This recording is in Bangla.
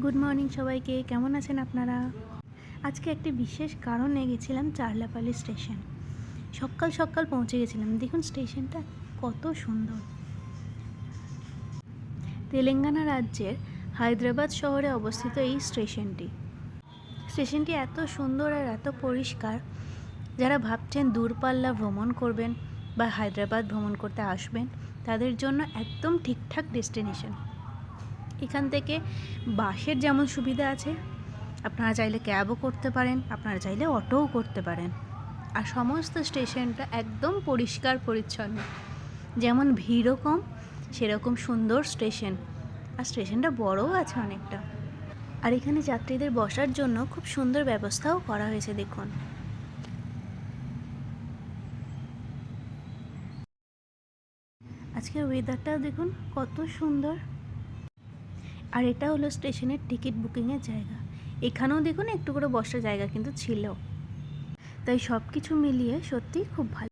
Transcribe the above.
গুড মর্নিং সবাইকে, কেমন আছেন আপনারা? আজকে একটি বিশেষ কারণে গেছিলাম চারলাপালি স্টেশন। সকাল সকাল পৌঁছে গেছিলাম। দেখুন স্টেশনটা কত সুন্দর। তেলেঙ্গানা রাজ্যের হায়দ্রাবাদ শহরে অবস্থিত এই স্টেশনটি এত সুন্দর আর এত পরিষ্কার। যারা ভাবছেন দূরপাল্লা ভ্রমণ করবেন বা হায়দ্রাবাদ ভ্রমণ করতে আসবেন, তাদের জন্য একদম ঠিকঠাক ডেস্টিনেশন। এখান থেকে বাসের যেমন সুবিধা আছে, আপনারা চাইলে ক্যাবও করতে পারেন, আপনারা চাইলে অটোও করতে পারেন। আর সমস্ত স্টেশনটা একদম পরিষ্কার পরিচ্ছন্ন, যেমন ভিড়ও কম সেরকম সুন্দর স্টেশন। আর স্টেশনটা বড়ও আছে অনেকটা। আর এখানে যাত্রীদের বসার জন্য খুব সুন্দর ব্যবস্থাও করা হয়েছে। দেখুন, আজকের ওয়েদারটাও দেখুন কত সুন্দর। আর এটা হলো স্টেশনের টিকিট বুকিংয়ের জায়গা। এখানেও দেখুন একটু করে বসার জায়গা কিন্তু ছিল। তাই সব কিছু মিলিয়ে সত্যিই খুব ভালো।